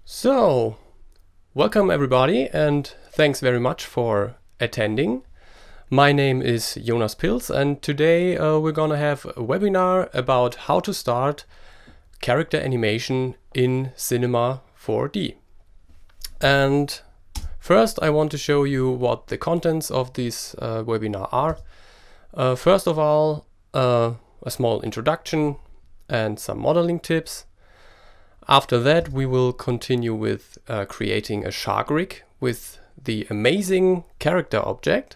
So, welcome everybody and thanks very much for attending. My name is Jonas Pils and today we're gonna have a webinar about how to start character animation in Cinema 4D. And first I want to show you what the contents of this webinar are. First of all, a small introduction and some modeling tips. After that, we will continue with creating a shark rig with the amazing character object.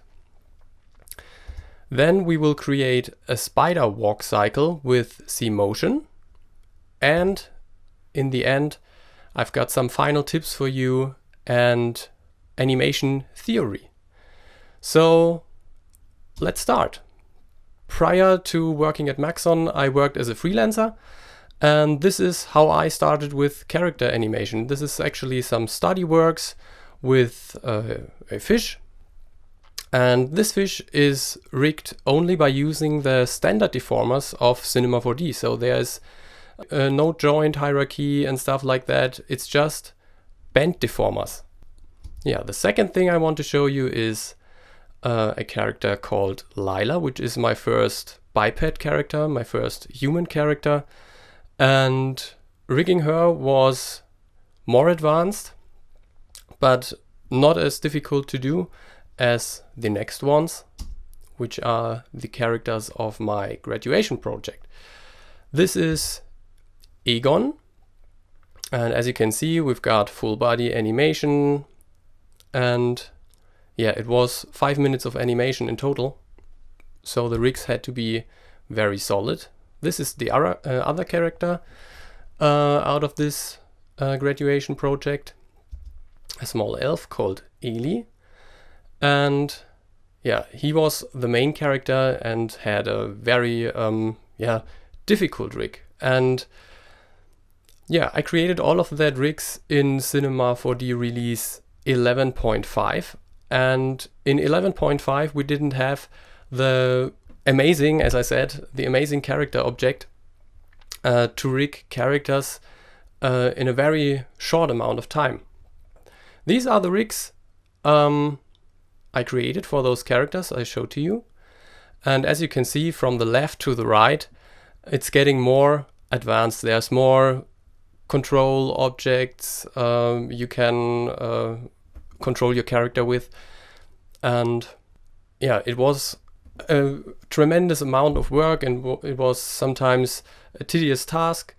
Then we will create a spider walk cycle with C-Motion. And in the end, I've got some final tips for you and animation theory. So let's start. Prior to working at Maxon, I worked as a freelancer. And this is how I started with character animation. This is actually some study works with a fish. And this fish is rigged only by using the standard deformers of Cinema 4D. So there's no joint hierarchy and stuff like that. It's just bend deformers. Yeah, the second thing I want to show you is a character called Lila, which is my first biped character, my first human character. And rigging her was more advanced, but not as difficult to do as the next ones, which are the characters of my graduation project. This is Egon, and as you can see, we've got full body animation, and yeah, it was 5 minutes of animation in total, so the rigs had to be very solid. This is the other character out of this graduation project, a small elf called Eli. And yeah, he was the main character and had a very difficult rig. And yeah, I created all of that rigs in Cinema 4D release 11.5. And in 11.5 we didn't have the amazing, as I said, the amazing character object to rig characters in a very short amount of time. These are the rigs I created for those characters I showed to you. And as you can see from the left to the right, it's getting more advanced. There's more control objects you can control your character with. And yeah, it was a tremendous amount of work and it was sometimes a tedious task.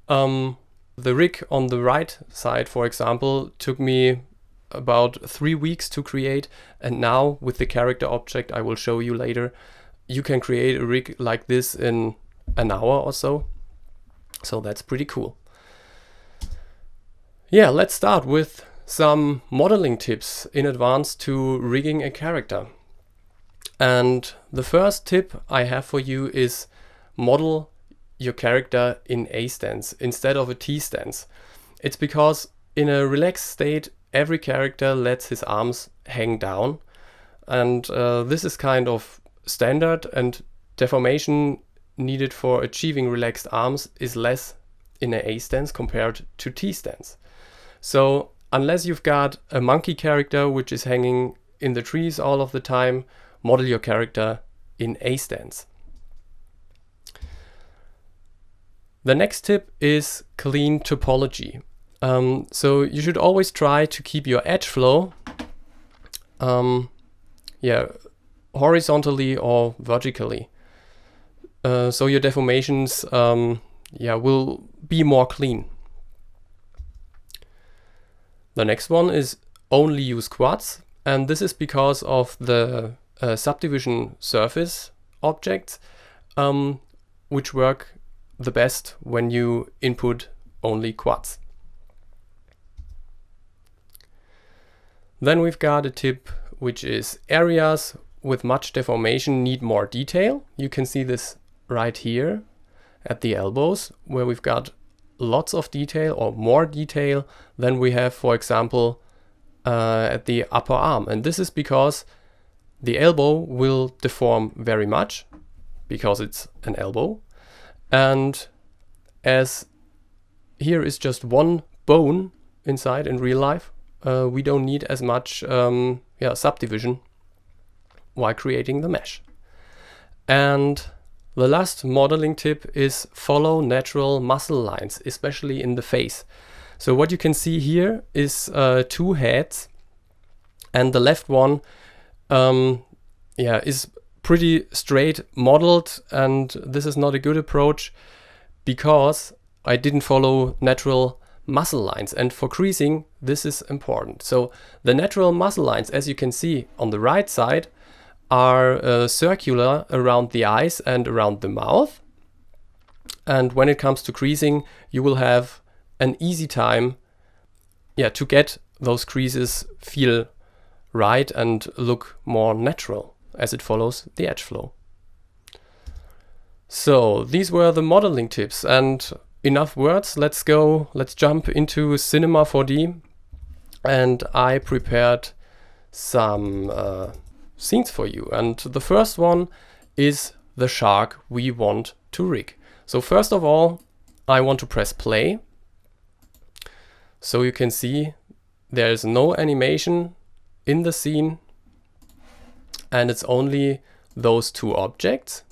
The rig on the right side, for example, took me about 3 weeks to create, and now with the character object I will show you later, you can create a rig like this in an hour or so. So that's pretty cool. Yeah, let's start with some modeling tips in advance to rigging a character. And the first tip I have for you is model your character in A stance instead of a T stance. It's because in a relaxed state, every character lets his arms hang down. And this is kind of standard, and deformation needed for achieving relaxed arms is less in an A stance compared to T stance. So unless you've got a monkey character which is hanging in the trees all of the time, model your character in A stance. The next tip is clean topology. So you should always try to keep your edge flow horizontally or vertically. So your deformations will be more clean. The next one is only use quads, and this is because of the subdivision surface objects, which work the best when you input only quads. Then we've got a tip which is areas with much deformation need more detail. You can see this right here at the elbows, where we've got lots of detail or more detail than we have, for example, at the upper arm. And this is because the elbow will deform very much because it's an elbow. And as here is just one bone inside in real life, we don't need as much subdivision while creating the mesh. And the last modeling tip is follow natural muscle lines, especially in the face. So what you can see here is 2 heads, and the left one is pretty straight modeled, and this is not a good approach because I didn't follow natural muscle lines, and for creasing this is important. So the natural muscle lines, as you can see on the right side, are circular around the eyes and around the mouth, and when it comes to creasing you will have an easy time to get those creases feel right and look more natural as it follows the edge flow. So these were the modeling tips, and enough words, let's jump into Cinema 4D, and I prepared some scenes for you, and the first one is the shark we want to rig. So first of all, I want to press play, so you can see there's no animation in the scene, and it's only those 2 objects.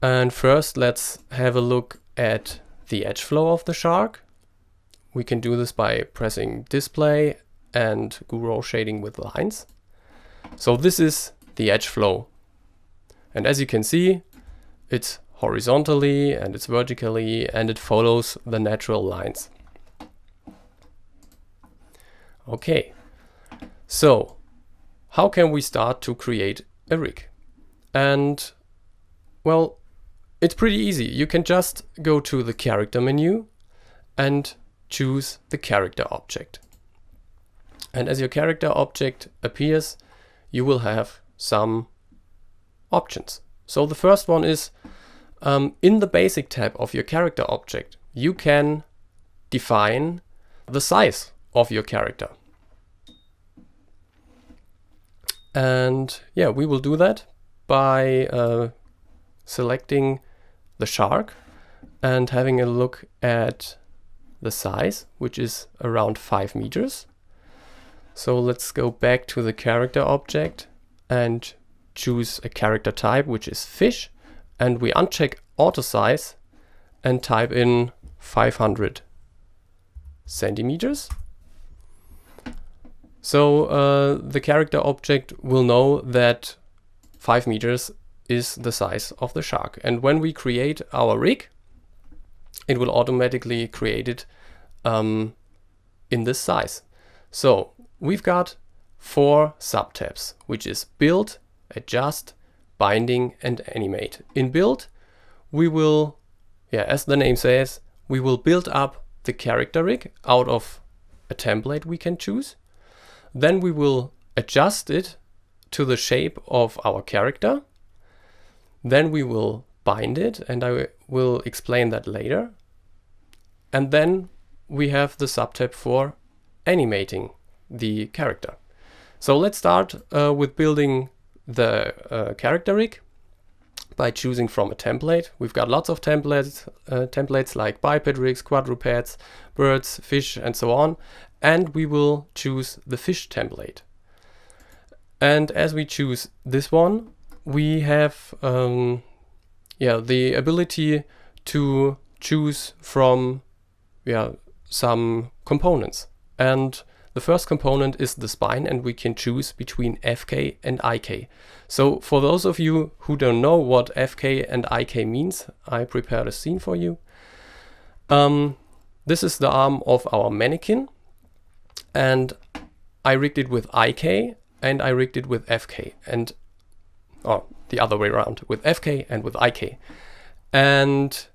And first let's have a look at the edge flow of the shark. We can do this by pressing display and Guru shading with lines. So this is the edge flow, and as you can see, it's horizontally and it's vertically, and it follows the natural lines. Okay, so how can we start to create a rig? And well, it's pretty easy. You can just go to the character menu and choose the character object. And as your character object appears, you will have some options. So the first one is in the basic tab of your character object, you can define the size of your character. And we will do that by selecting the shark and having a look at the size, which is around 5 meters. So let's go back to the character object and choose a character type, which is fish, and we uncheck auto size and type in 500 centimeters. So the character object will know that 5 meters is the size of the shark, and when we create our rig, it will automatically create it in this size. So we've got 4 subtabs, which is build, adjust, binding, and animate. In build, we will, as the name says, we will build up the character rig out of a template we can choose. Then we will adjust it to the shape of our character. Then we will bind it, and I will explain that later. And then we have the subtab for animating the character. So let's start with building the character rig by choosing from a template. We've got lots of templates like biped rigs, quadrupeds, birds, fish, and so on. And we will choose the fish template. And as we choose this one, we have the ability to choose from some components. And the first component is the spine, and we can choose between FK and IK. So for those of you who don't know what FK and IK means, I prepared a scene for you. This is the arm of our mannequin, and I rigged it with IK and I rigged it with FK, and the other way around, with FK and with IK. And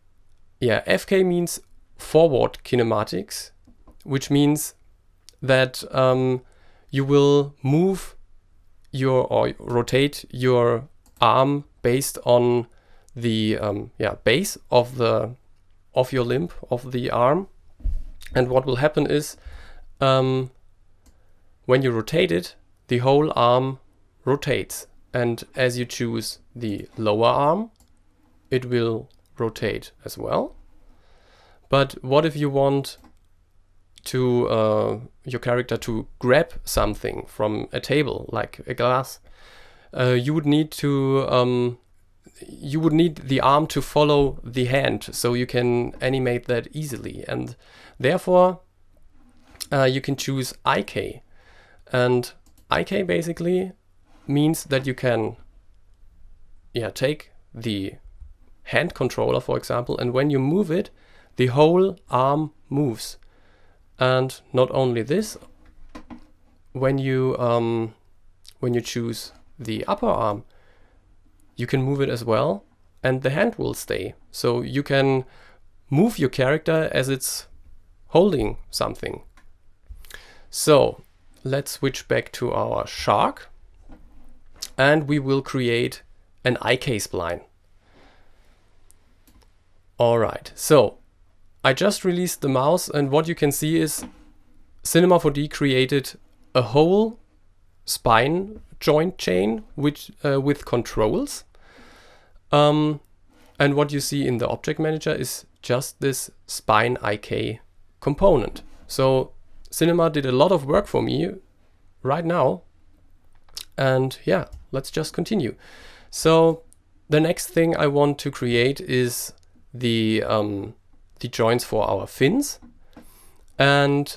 FK means forward kinematics, which means that you will move or rotate your arm based on the base of your limb, of the arm. And what will happen is when you rotate it, the whole arm rotates, and as you choose the lower arm, it will rotate as well. But what if you want to your character to grab something from a table, like a glass, you would need the arm to follow the hand, so you can animate that easily. And therefore, you can choose IK. And IK basically means that you can take the hand controller, for example, and when you move it, the whole arm moves. And not only this, when you choose the upper arm, you can move it as well, and the hand will stay. So you can move your character as it's holding something. So let's switch back to our shark, and we will create an IK spline. Alright, so I just released the mouse, and what you can see is Cinema 4D created a whole spine joint chain with controls. And what you see in the object manager is just this spine IK component. So Cinema did a lot of work for me right now. And yeah, let's just continue. So the next thing I want to create is the joints for our fins. And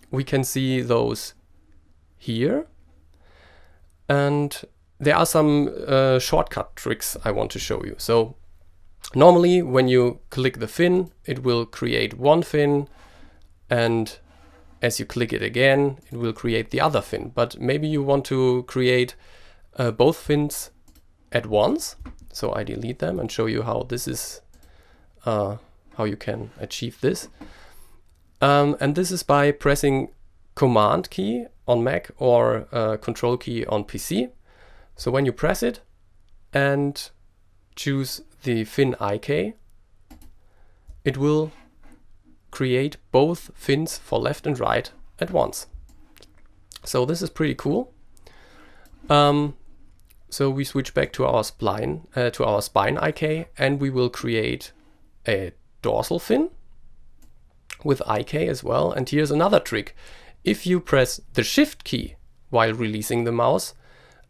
we can see those here. And there are some shortcut tricks I want to show you. So normally when you click the fin, it will create one fin, and as you click it again, it will create the other fin. But maybe you want to create both fins at once. So I delete them and show you how this is, how you can achieve this. And this is by pressing Command key on Mac or Control key on PC. So when you press it and choose the fin IK, it will create both fins for left and right at once. So this is pretty cool. So we switch back to our spine IK, and we will create a dorsal fin with IK as well. And here's another trick. If you press the Shift key while releasing the mouse,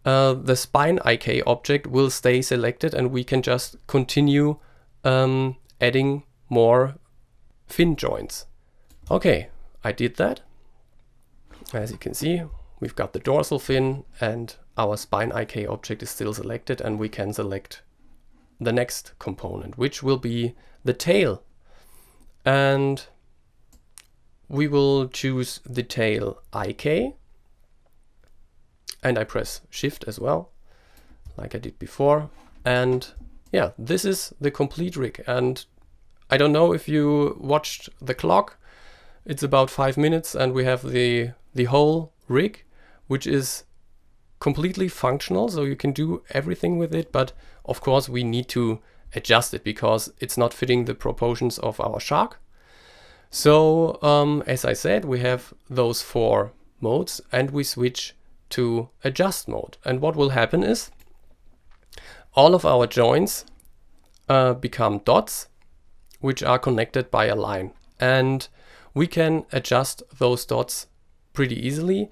the spine IK object will stay selected, and we can just continue adding more fin joints. Okay, I did that. As you can see, we've got the dorsal fin, and our spine IK object is still selected, and we can select the next component, which will be the tail. And we will choose the tail IK, and I press Shift as well, like I did before. And yeah, this is the complete rig. And I don't know if you watched the clock, it's about 5 minutes, and we have the whole rig, which is completely functional, so you can do everything with it. But of course we need to adjust it because it's not fitting the proportions of our shark. So as I said, we have those 4 modes, and we switch to adjust mode. And what will happen is all of our joints become dots, which are connected by a line. And we can adjust those dots pretty easily.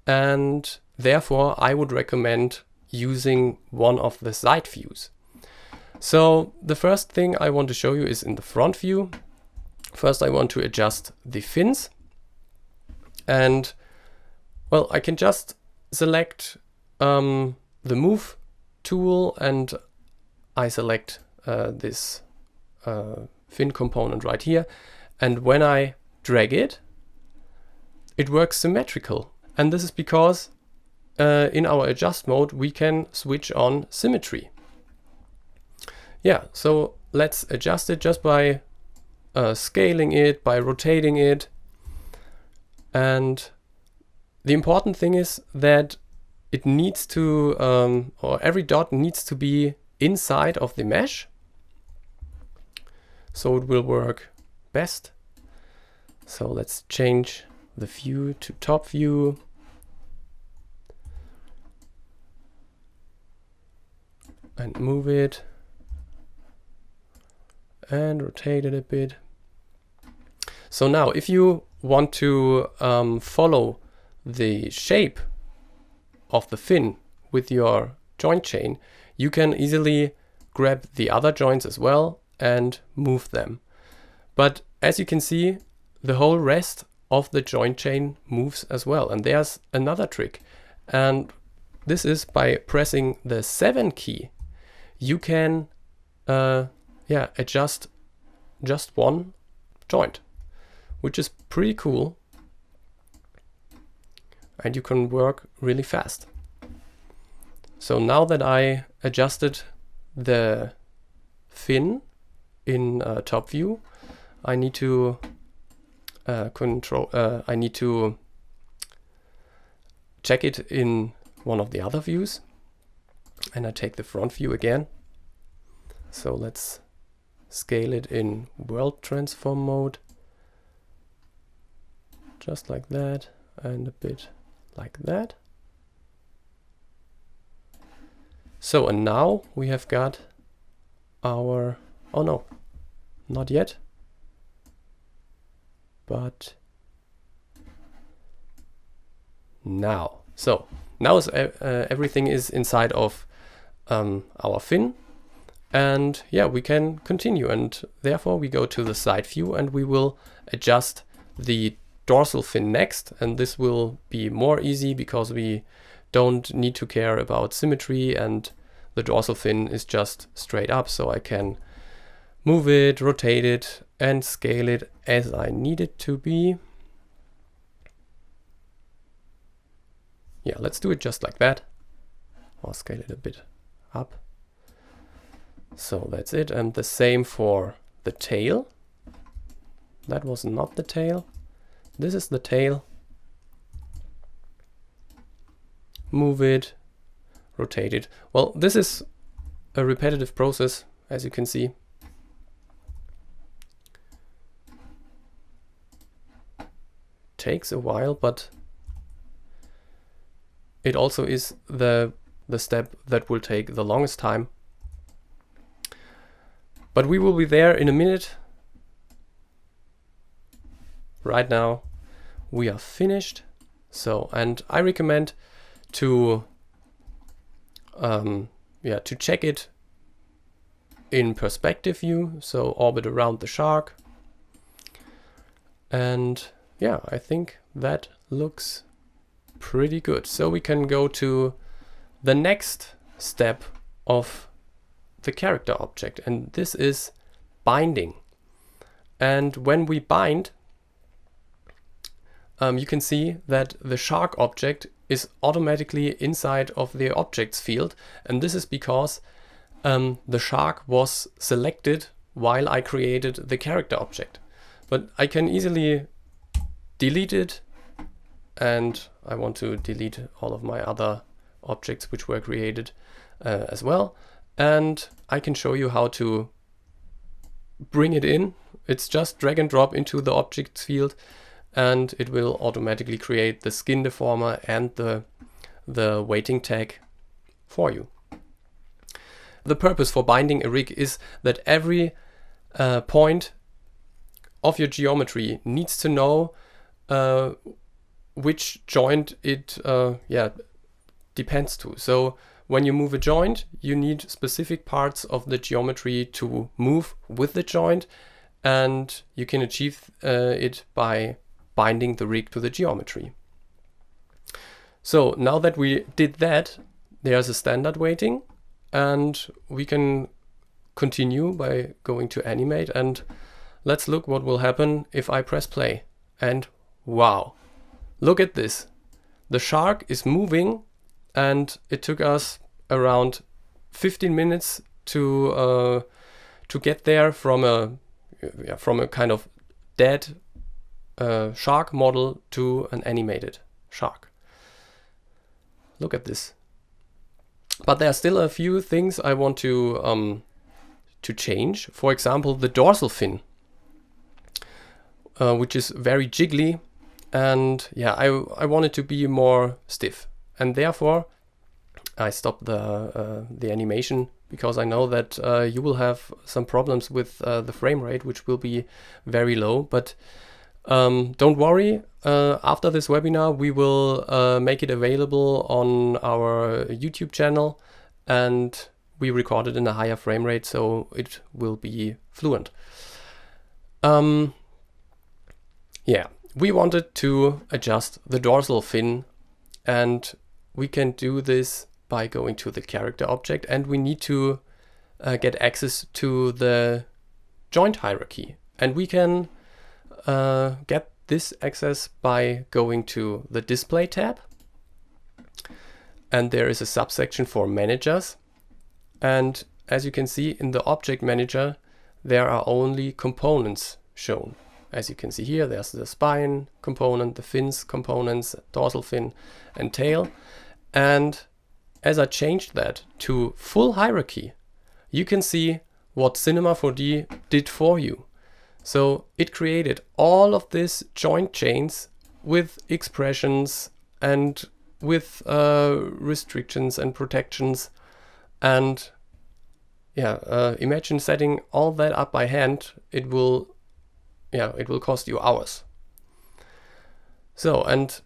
And therefore, I would recommend using one of the side views. So the first thing I want to show you is in the front view. First, I want to adjust the fins, and well, I can just select the move tool, and I select this fin component right here. And when I drag it, it works symmetrical. And this is because in our adjust mode, we can switch on symmetry. Yeah, so let's adjust it just by scaling it, by rotating it. And the important thing is that it needs to, or every dot needs to be inside of the mesh, so it will work best. So let's change the view to top view. And move it and rotate it a bit. So now if you want to follow the shape of the fin with your joint chain, you can easily grab the other joints as well and move them. But as you can see, the whole rest of the joint chain moves as well. And there's another trick. And this is by pressing the 7 key, you can adjust just one joint, which is pretty cool. And you can work really fast. So now that I adjusted the fin in top view, I need to check it in one of the other views, and I take the front view again. So let's scale it in world transform mode, just like that, and a bit like that. So, and now we have got our, oh no, not yet, but now. So now everything is inside of our fin, and yeah, we can continue, and therefore we go to the side view and we will adjust the dorsal fin next, and this will be more easy because we don't need to care about symmetry, and the dorsal fin is just straight up, so I can move it, rotate it, and scale it as I need it to be. Yeah, let's do it just like that. I'll scale it a bit up. So that's it, and the same for the tail. That was not the tail. This is the tail. Move it, rotate it. Well, this is a repetitive process, as you can see. Takes a while, but it also is the step that will take the longest time. But we will be there in a minute. Right now we are finished. So, and I recommend to check it in perspective view, so orbit around the shark. And yeah, I think that looks pretty good. So we can go to the next step of the character object, and this is binding. And when we bind, you can see that the shark object is automatically inside of the objects field, and this is because the shark was selected while I created the character object. But I can easily delete it, and I want to delete all of my other objects which were created as well, and I can show you how to bring it in. It's just drag and drop into the objects field, and it will automatically create the skin deformer and the weighting tag for you. The purpose for binding a rig is that every point of your geometry needs to know which joint it depends to. So when you move a joint, you need specific parts of the geometry to move with the joint, and you can achieve it by binding the rig to the geometry. So now that we did that, there's a standard weighting, and we can continue by going to animate, and let's look what will happen if I press play. And wow, look at this. The shark is moving, and it took us around 15 minutes to get there from a kind of dead shark model to an animated shark. Look at this. But there are still a few things I want to change. For example, the dorsal fin, which is very jiggly, and yeah, I want it to be more stiff, and therefore I stopped the animation, because I know that you will have some problems with the frame rate, which will be very low. But Don't worry, after this webinar we will make it available on our YouTube channel, and we record it in a higher frame rate so it will be fluent. Yeah, we wanted to adjust the dorsal fin, and we can do this by going to the character object, and we need to get access to the joint hierarchy, and we can get this access by going to the display tab, and there is a subsection for managers, and as you can see in the object manager there are only components shown. As you can see here, there's the spine component, the fins components, dorsal fin and tail, and as I changed that to full hierarchy, you can see what Cinema 4D did for you. So it created all of these joint chains with expressions and with restrictions and protections, and yeah, imagine setting all that up by hand. It will cost you hours. So, and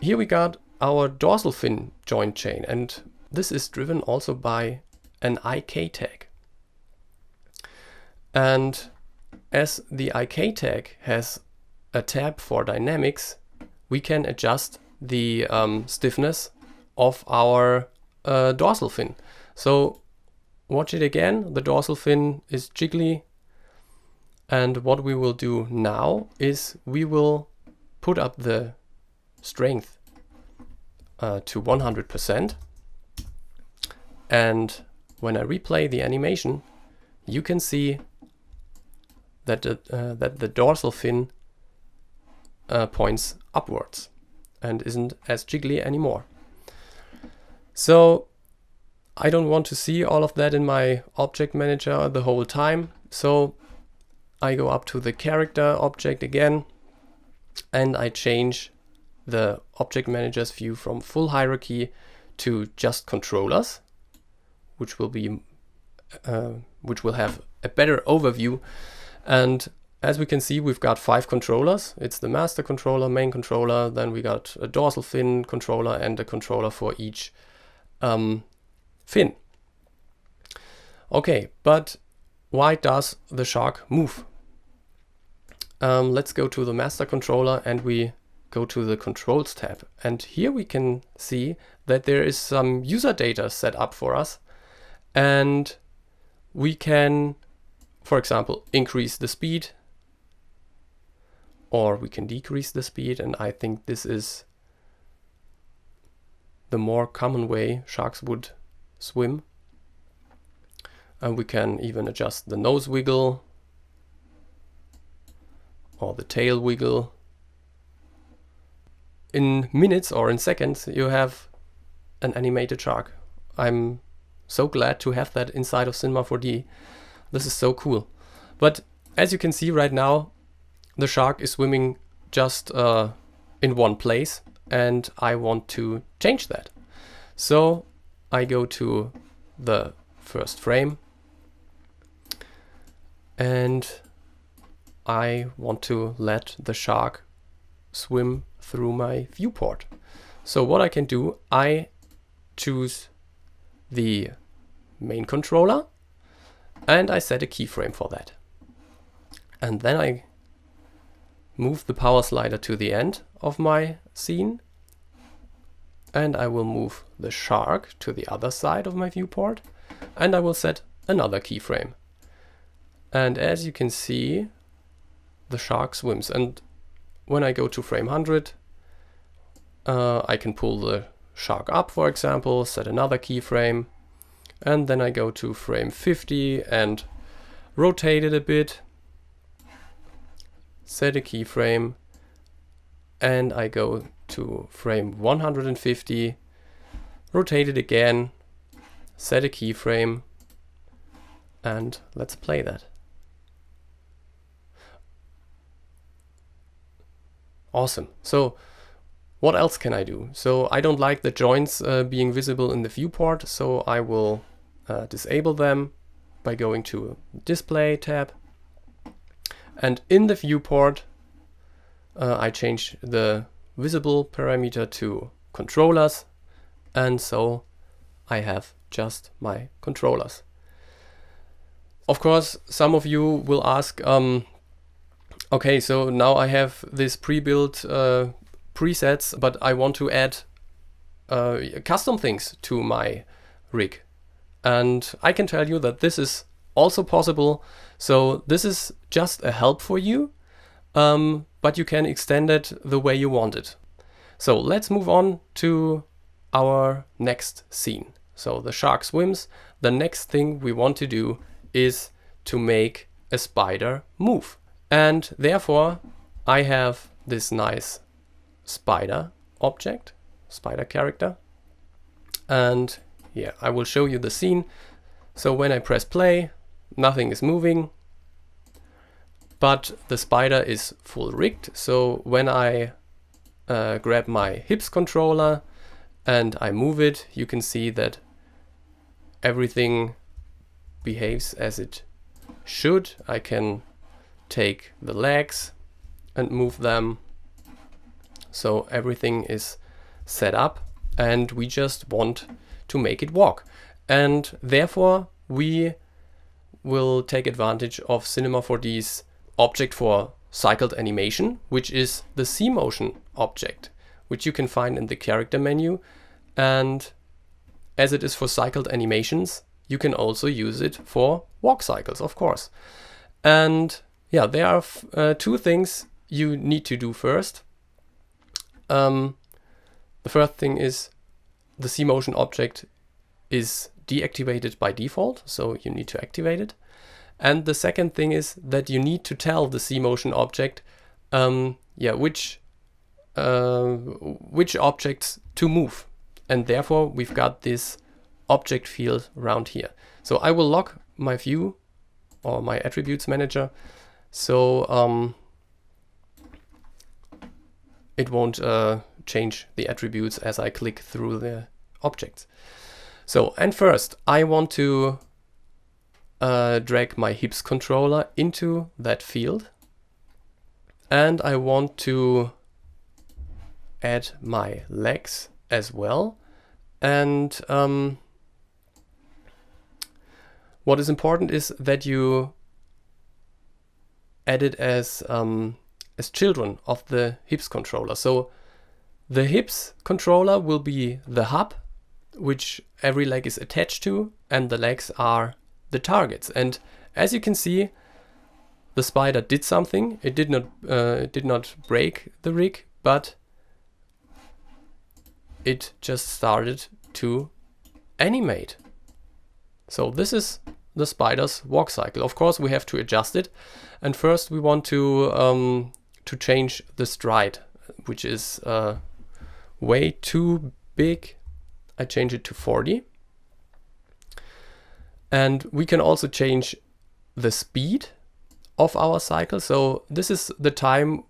here we got our dorsal fin joint chain, and this is driven also by an IK tag. And as the IK tag has a tab for dynamics, we can adjust the stiffness of our dorsal fin. So watch it again, the dorsal fin is jiggly, and what we will do now is we will put up the strength to 100%, and when I replay the animation you can see that the dorsal fin points upwards and isn't as jiggly anymore. So I don't want to see all of that in my object manager the whole time, so I go up to the character object again, and I change the object manager's view from full hierarchy to just controllers, which will have a better overview. And as we can see, we've got 5 controllers. It's the master controller, main controller, then we got a dorsal fin controller and a controller for each fin. Okay, but why does the shark move? Let's go to the master controller and we go to the controls tab. And here we can see that there is some user data set up for us. And we can, for example, increase the speed, or we can decrease the speed. And I think this is the more common way sharks would swim. And we can even adjust the nose wiggle or the tail wiggle. In minutes or in seconds you have an animated shark. I'm so glad to have that inside of Cinema 4D. This is so cool. But as you can see right now, the shark is swimming just in one place, and I want to change that. So I go to the first frame and I want to let the shark swim through my viewport. So what I can do, I choose the main controller and I set a keyframe for that. And then I move the power slider to the end of my scene, and I will move the shark to the other side of my viewport, and I will set another keyframe. And as you can see, the shark swims. And when I go to frame 100, I can pull the shark up, for example, set another keyframe, and then I go to frame 50 and rotate it a bit, set a keyframe, and I go to frame 150, rotate it again, set a keyframe, and let's play that. Awesome. So what else can I do? So I don't like the joints being visible in the viewport, so I will disable them by going to Display tab. And in the viewport, I change the visible parameter to controllers, and so I have just my controllers. Of course, some of you will ask, okay, so now I have this pre-built presets, but I want to add custom things to my rig. And I can tell you that this is also possible. So this is just a help for you, but you can extend it the way you want it. So let's move on to our next scene. So the shark swims. The next thing we want to do is to make a spider move. And therefore I have this nice spider object, spider character. And yeah, I will show you the scene. So when I press play, nothing is moving, but the spider is full rigged. So when I grab my hips controller and I move it, you can see that everything behaves as it should. I can take the legs and move them. So everything is set up, and we just want to make it walk. And therefore we will take advantage of Cinema 4D's object for cycled animation, which is the C-Motion object, which you can find in the character menu. And as it is for cycled animations, you can also use it for walk cycles, of course. And yeah, there are two things you need to do first. The first thing is the C-Motion object is deactivated by default, so you need to activate it. And the second thing is that you need to tell the C-Motion object which objects to move. And therefore we've got this object field around here. So I will lock my view or my attributes manager, so it won't change the attributes as I click through the objects. So, and first I want to drag my hips controller into that field, and I want to add my legs as well. And what is important is that you add it as children of the hips controller. So the hips controller will be the hub which every leg is attached to, and the legs are the targets. And as you can see, the spider did something. It did not break the rig, but it just started to animate. So this is the spider's walk cycle. Of course, we have to adjust it, and first we want to change the stride, which is way too big. I change it to 40. And we can also change the speed of our cycle. So this is the time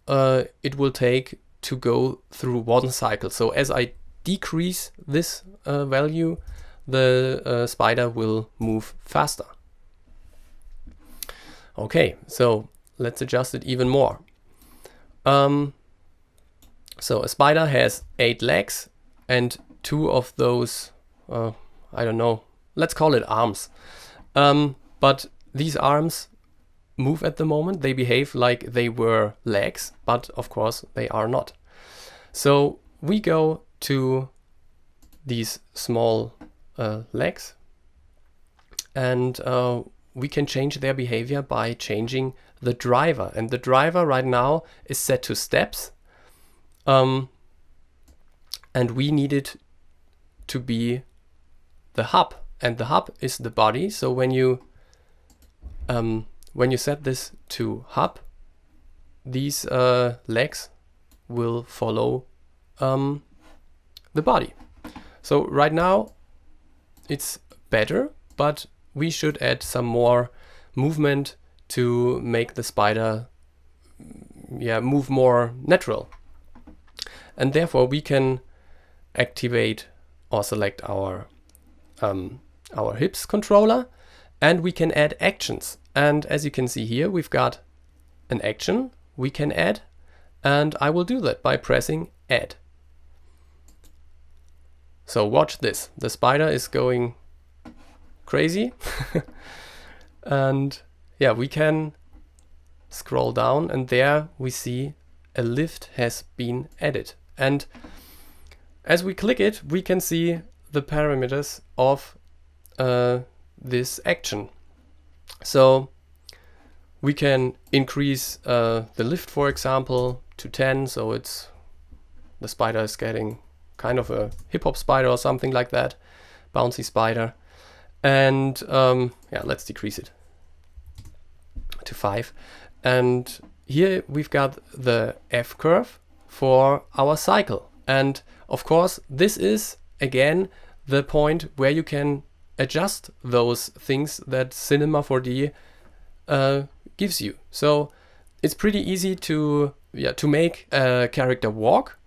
it will take to go through one cycle. So as I decrease this value, the spider will move faster. Okay, so let's adjust it even more. So a spider has 8 legs, and 2 of those, I don't know, let's call it arms. But these arms move at the moment. They behave like they were legs, but of course they are not. So we go to these small legs, and we can change their behavior by changing the driver. And the driver right now is set to steps, and we need it to be the hub, and the hub is the body. So when you set this to hub, these legs will follow the body. So right now it's better, but we should add some more movement to make the spider move more natural. And therefore we can activate or select our hips controller, and we can add actions. And as you can see here, we've got an action we can add, And I will do that by pressing Add. So watch this. The spider is going crazy. And yeah, we can scroll down and there we see a lift has been added. And as we click it, we can see the parameters of this action. So we can increase the lift, for example, to 10. So the spider is getting kind of a hip-hop spider or something like that, bouncy spider. And yeah, let's decrease it to 5. And here we've got the F curve for our cycle. And of course, this is again the point where you can adjust those things that Cinema 4D gives you. So it's pretty easy to make a character walk,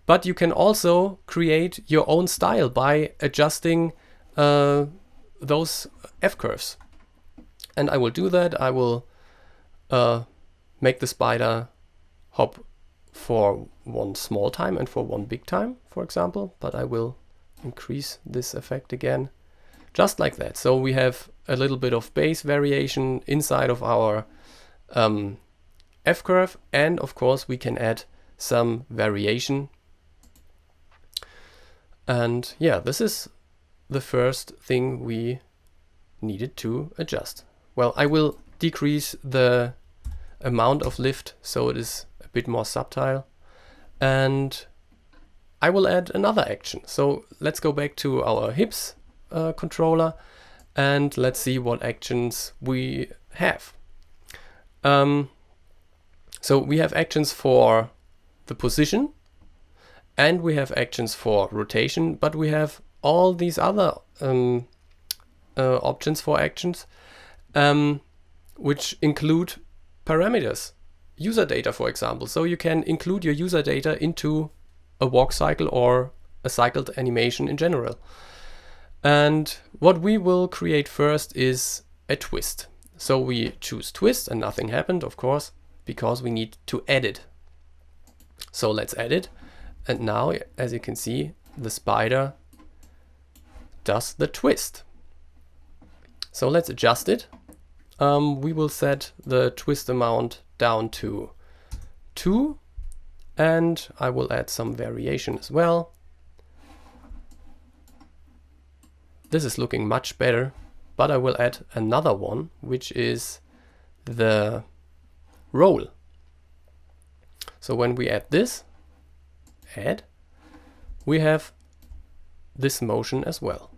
but you can also create your own style by adjusting those F curves. And I will do that. I will make the spider hop for one small time and for one big time, for example, but I will increase this effect again, just like that. So we have a little bit of base variation inside of our F curve, and of course we can add some variation. And yeah, this is the first thing we needed to adjust. Well, I will decrease the amount of lift so it is a bit more subtle, and I will add another action. So let's go back to our hips controller and let's see what actions we have. So we have actions for the position and we have actions for rotation, but we have all these other options for actions which include parameters, user data, for example. So you can include your user data into a walk cycle or a cycled animation in general. And what we will create first is a twist. So we choose twist and nothing happened, of course, because we need to edit. So let's edit. And now, as you can see, the spider does the twist. So let's adjust it. We will set the twist amount down to 2, and I will add some variation as well. This is looking much better, but I will add another one, which is the roll. So when we add this, add, we have this motion as well.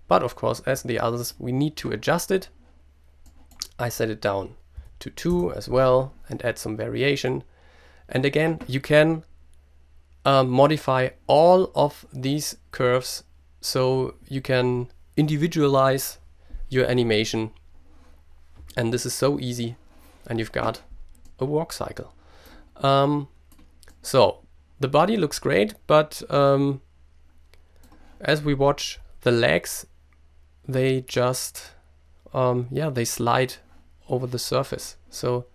But of course, as the others, we need to adjust it. I set it down to 2 as well and add some variation. And again, you can modify all of these curves so you can individualize your animation. And this is so easy. And you've got a walk cycle. So the body looks great, but as we watch the legs, they just they slide over the surface. So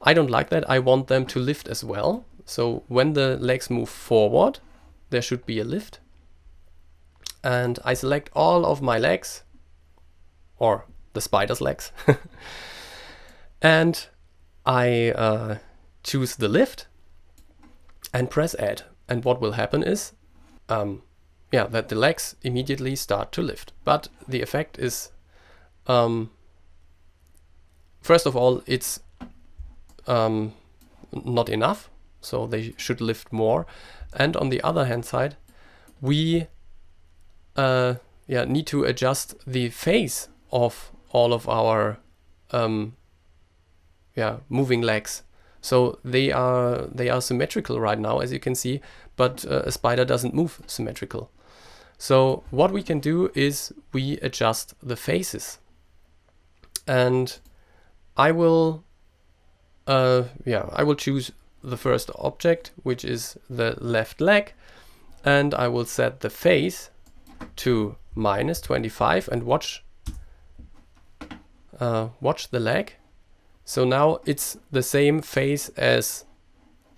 I don't like that. I want them to lift as well. So when the legs move forward, there should be a lift. And I select all of my legs, or the spider's legs, and I choose the lift and press add. And what will happen is that the legs immediately start to lift. But the effect is, first of all, it's not enough, so they should lift more. And on the other hand side, we need to adjust the phase of all of our moving legs. So they are symmetrical right now, as you can see, but a spider doesn't move symmetrical. So what we can do is we adjust the faces. And I will choose the first object, which is the left leg, and I will set the face to -25 and watch the leg. So now it's the same face as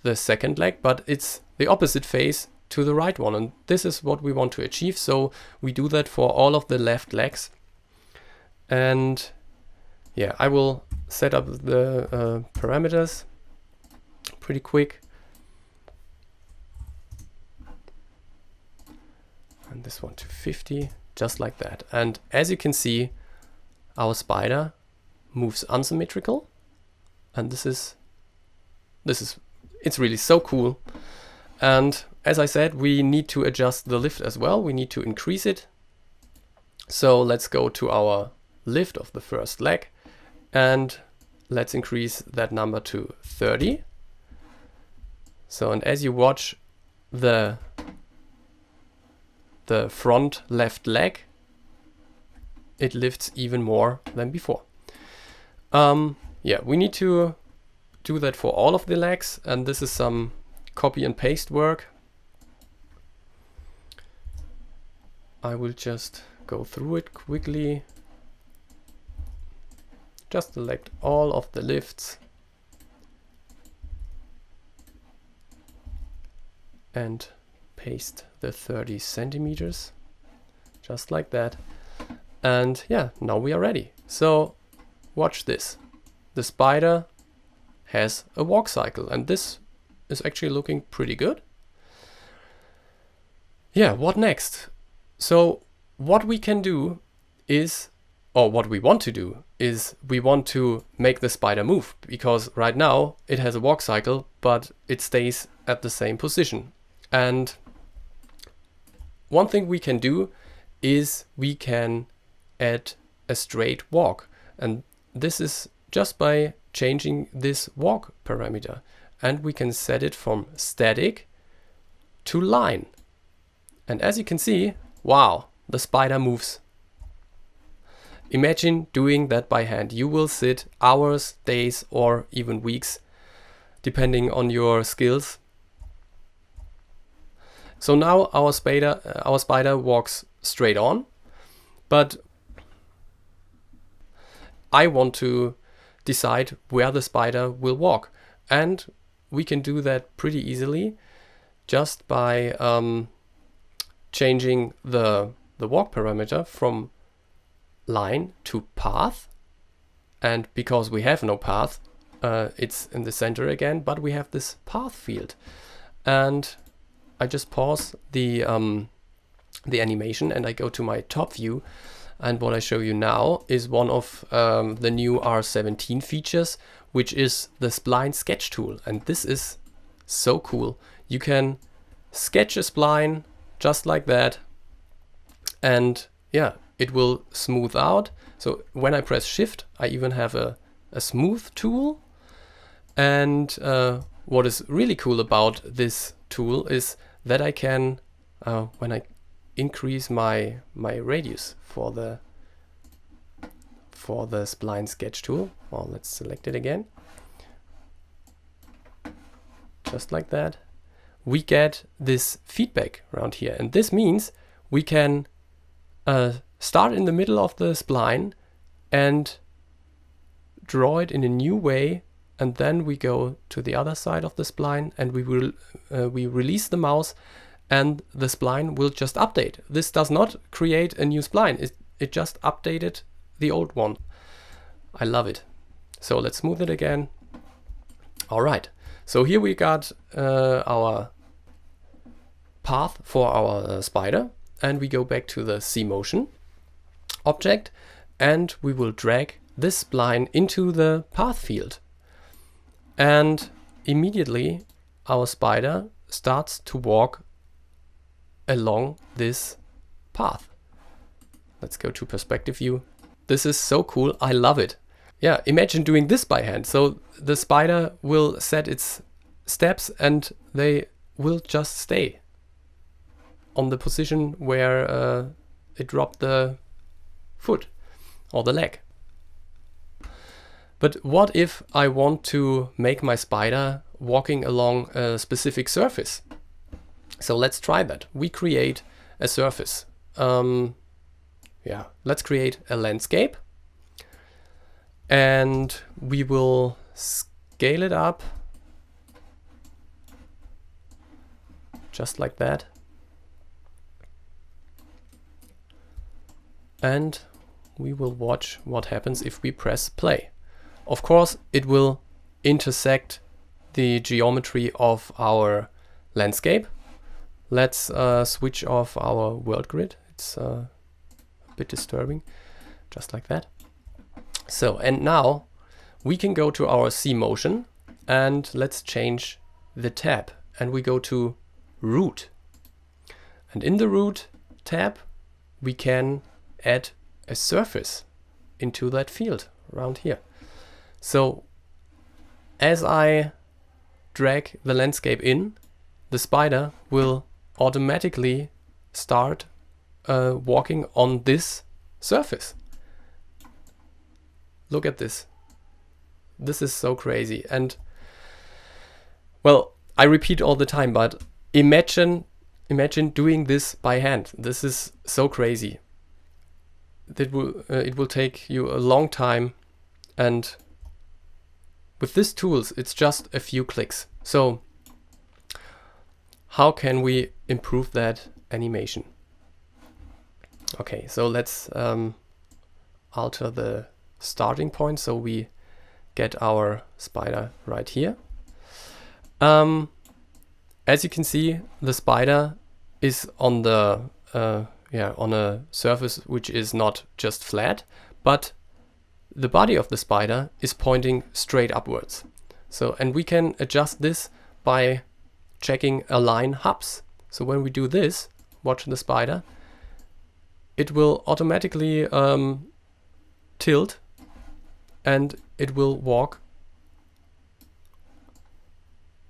the second leg, but it's the opposite face to the right one. And this is what we want to achieve. So we do that for all of the left legs. And yeah, I will set up the parameters pretty quick. And this one to 50, just like that. And as you can see, our spider moves unsymmetrical. And it's really so cool. And as I said, we need to adjust the lift as well. We need to increase it. So let's go to our lift of the first leg and let's increase that number to 30. So, and as you watch the front left leg, it lifts even more than before. Yeah, we need to do that for all of the legs, and this is some copy and paste work. I will just go through it quickly. Just select all of the lifts and paste the 30 centimeters, just like that. And yeah, now we are ready. So watch this. The spider has a walk cycle, and this is actually looking pretty good. Yeah, what next? So what we can do is, or what we want to do is, we want to make the spider move, because right now it has a walk cycle, but it stays at the same position. And one thing we can do is we can add a straight walk, and this is just by changing this walk parameter, and we can set it from static to line. And as you can see, wow, the spider moves. Imagine doing that by hand. You will sit hours, days, or even weeks, depending on your skills. So now our spider walks straight on, but I want to decide where the spider will walk, and we can do that pretty easily just by changing the walk parameter from line to path. And because we have no path, it's in the center again, but we have this path field. And I just pause the animation and I go to my top view, and what I show you now is one of the new R17 features, which is the spline sketch tool. And this is so cool. You can sketch a spline just like that, and yeah, it will smooth out. So when I press shift, I even have a smooth tool. And what is really cool about this tool is that I can, when I increase my radius for the spline sketch tool, well, let's select it again, just like that, we get this feedback around here. And this means we can start in the middle of the spline and draw it in a new way, and then we go to the other side of the spline and we will release the mouse, and the spline will just update. This does not create a new spline, it just updated the old one. I love it. So let's smooth it again. All right, so here we got our path for our spider, and we go back to the C-motion object, and we will drag this spline into the path field. And immediately our spider starts to walk along this path. Let's go to perspective view. This is so cool. I love it. Yeah, imagine doing this by hand. So the spider will set its steps and they will just stay on the position where it dropped the foot or the leg. But what if I want to make my spider walking along a specific surface? So let's try that. We create a surface. Let's create a landscape. and we will scale it up just like that. And we will watch what happens if we press play. Of course, it will intersect the geometry of our landscape. Let's switch off our world grid. It's a bit disturbing, just like that. So, and now we can go to our C motion and let's change the tab, and we go to root. And in the root tab, we can add a surface into that field around here. So as I drag the landscape in, the spider will automatically start walking on this surface. Look at this. This is so crazy. And well, I repeat all the time, but imagine doing this by hand. This is so crazy. It will take you a long time, and with these tools it's just a few clicks. So how can we improve that animation? Okay, so let's alter the starting point so we get our spider right here. As you can see, the spider is on the on a surface which is not just flat, but the body of the spider is pointing straight upwards. So, and we can adjust this by checking align hubs. So when we do this, watch the spider, it will automatically tilt and it will walk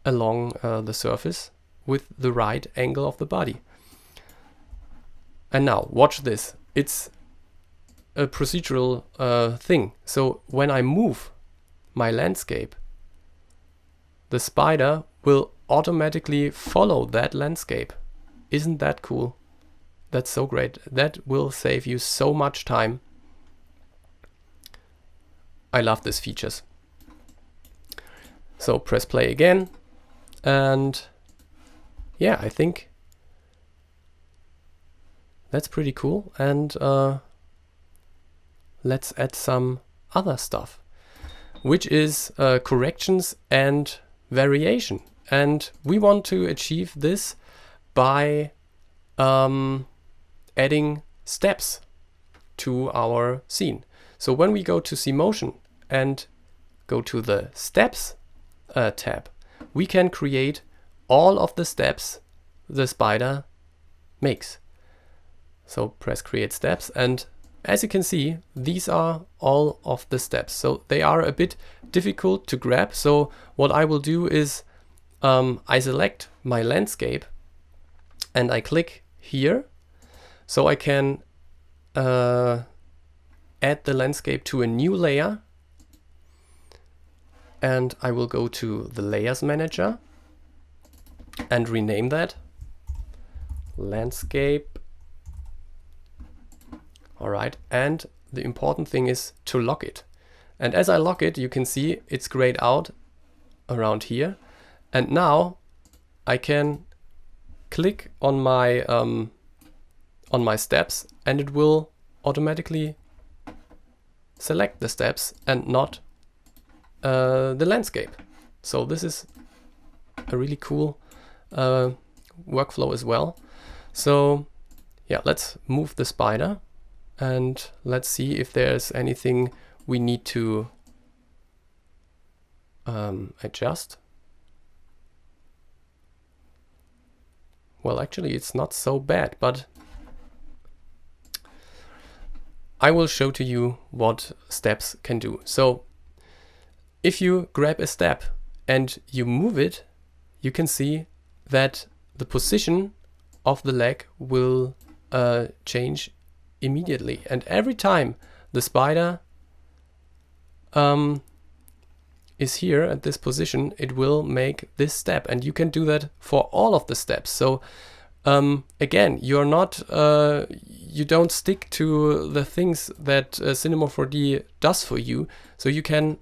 along the surface with the right angle of the body. And now watch this. It's a procedural thing. So when I move my landscape, the spider will automatically follow that landscape. Isn't that cool? That's so great. That will save you so much time. I love these features. So press play again, and yeah, I think that's pretty cool. And let's add some other stuff, which is corrections and variation. And we want to achieve this by adding steps to our scene. So when we go to C motion and go to the steps tab, we can create all of the steps the spider makes. So press create steps, and as you can see, these are all of the steps. So they are a bit difficult to grab. So what I will do is I select my landscape and I click here, so I can add the landscape to a new layer, and I will go to the layers manager and rename that landscape. All right, and the important thing is to lock it. And as I lock it, you can see it's grayed out around here. And now I can click on my steps, and it will automatically select the steps and not the landscape. So this is a really cool workflow as well. So yeah, let's move the spider and let's see if there's anything we need to adjust. Well, actually it's not so bad, but I will show to you what steps can do. So if you grab a step and you move it, you can see that the position of the leg will change immediately. And every time the spider is here at this position, it will make this step, and you can do that for all of the steps. So again, you're not you don't stick to the things that Cinema 4D does for you, so you can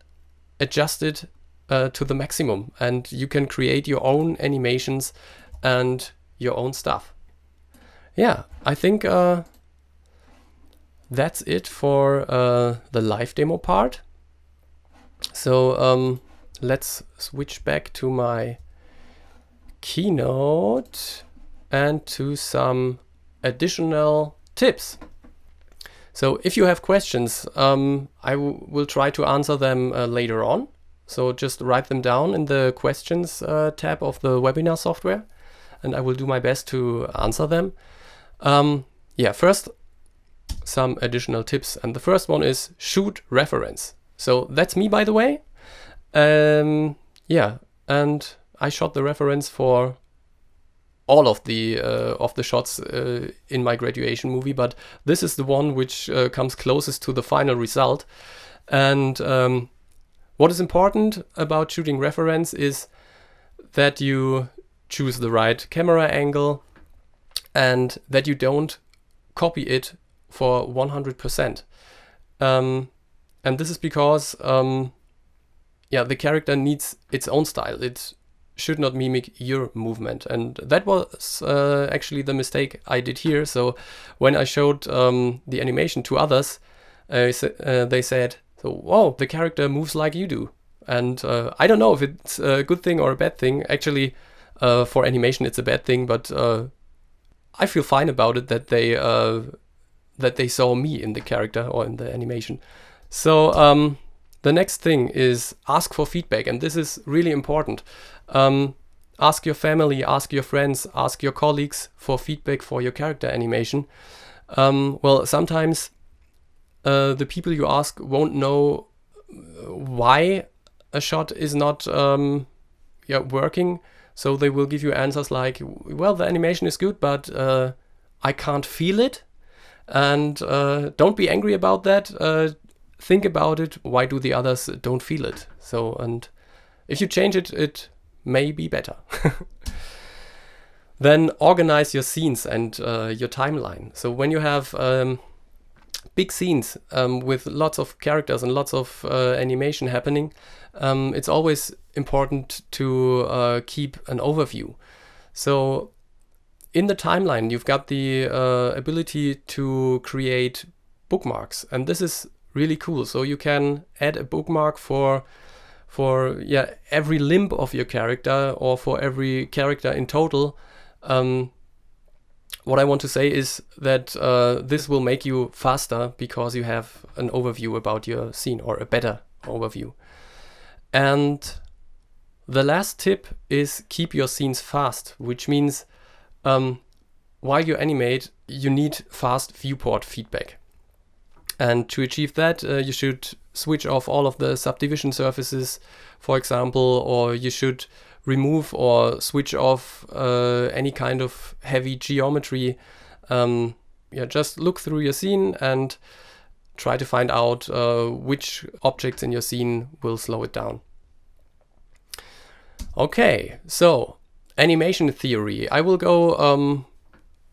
adjust it to the maximum, and you can create your own animations and your own stuff. Yeah, I think that's it for the live demo part. So let's switch back to my keynote and to some additional tips. So if you have questions, I will try to answer them later on. So just write them down in the questions tab of the webinar software, and I will do my best to answer them. First, some additional tips. And the first one is shoot reference. So that's me, by the way. And I shot the reference for all of the shots in my graduation movie, but this is the one which comes closest to the final result. And what is important about shooting reference is that you choose the right camera angle and that you don't copy it for 100%. And this is because the character needs its own style. It should not mimic your movement, and that was actually the mistake I did here. So when I showed the animation to others, they said, "So, whoa, the character moves like you do." And I don't know if it's a good thing or a bad thing. Actually, for animation, it's a bad thing, but I feel fine about it that they saw me in the character or in the animation. So the next thing is ask for feedback, and this is really important. Ask your family, ask your friends, ask your colleagues for feedback for your character animation. Well, sometimes the people you ask won't know why a shot is not working, so they will give you answers like, well, the animation is good, but I can't feel it. And don't be angry about that. Think about it. Why do the others don't feel it? So, and if you change it, it may be better. Then organize your scenes and your timeline. So when you have big scenes with lots of characters and lots of animation happening, it's always important to keep an overview. So in the timeline, you've got the ability to create bookmarks, and this is really cool. So you can add a bookmark for every limb of your character or for every character in total. What I want to say is that this will make you faster because you have an overview about your scene, or a better overview. And the last tip is keep your scenes fast, which means while you animate, you need fast viewport feedback. And to achieve that, you should switch off all of the subdivision surfaces, for example, or you should remove or switch off any kind of heavy geometry. Just look through your scene and try to find out which objects in your scene will slow it down. Okay, so animation theory. I will go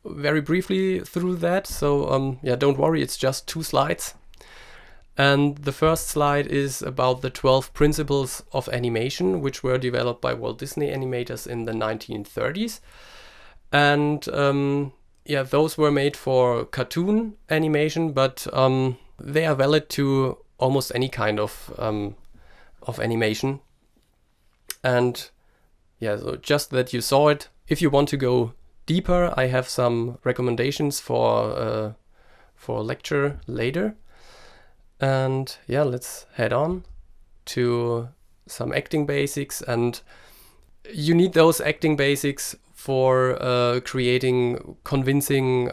very briefly through that. So don't worry, it's just 2 slides. And the first slide is about the 12 principles of animation, which were developed by Walt Disney animators in the 1930s. And those were made for cartoon animation, but they are valid to almost any kind of animation. And so just that you saw it. If you want to go deeper, I have some recommendations for lecture later. And let's head on to some acting basics. And you need those acting basics for creating convincing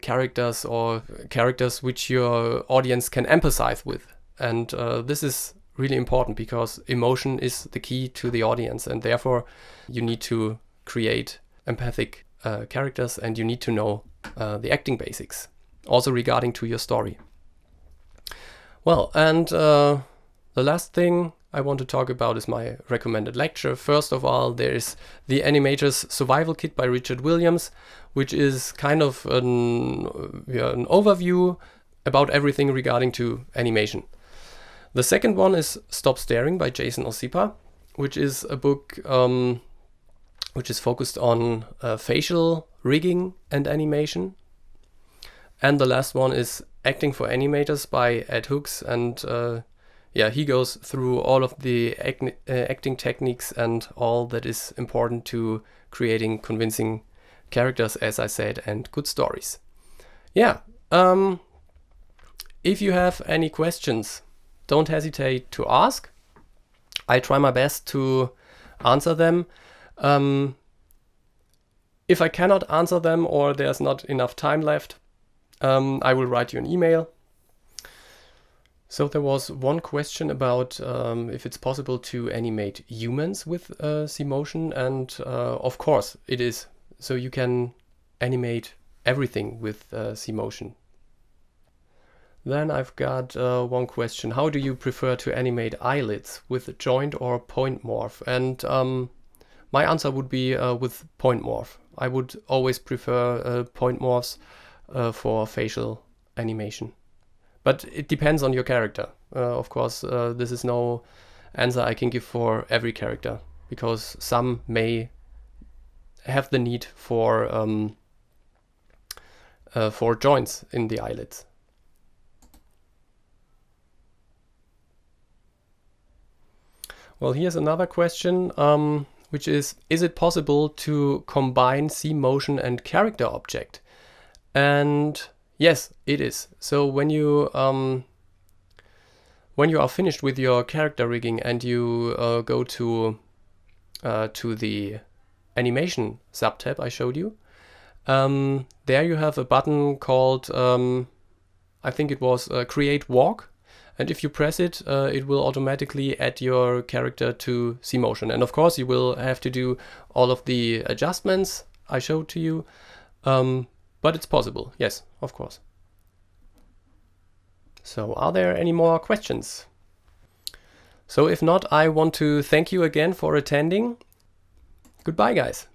characters, or characters which your audience can empathize with. And this is really important because emotion is the key to the audience, and therefore you need to create empathic characters, and you need to know the acting basics, also regarding to your story. Well, and The last thing I want to talk about is my recommended lecture. First of all, there is The Animator's Survival Kit by Richard Williams, which is kind of an overview about everything regarding to animation. The second one is Stop Staring by Jason Osipa, which is a book which is focused on facial rigging and animation. And the last one is Acting for Animators by Ed Hooks, and yeah, he goes through all of the acting techniques and all that is important to creating convincing characters, as I said, and good stories. Yeah, if you have any questions, don't hesitate to ask. I try my best to answer them. If I cannot answer them or there's not enough time left, I will write you an email. So there was one question about if it's possible to animate humans with C-Motion, and of course it is. So you can animate everything with C-Motion. Then I've got one question. How do you prefer to animate eyelids, with joint or point morph? And my answer would be with point morph. I would always prefer point morphs for facial animation. But it depends on your character. Of course, this is no answer I can give for every character, because some may have the need for joints in the eyelids. Well, here's another question, which is it possible to combine C-Motion and character object? And yes, it is. So when you are finished with your character rigging and you go to the animation subtab I showed you, there you have a button called I think it was Create Walk, and if you press it, it will automatically add your character to C-Motion. And of course, you will have to do all of the adjustments I showed to you. But it's possible, yes, of course. So are there any more questions? So if not, I want to thank you again for attending. Goodbye, guys.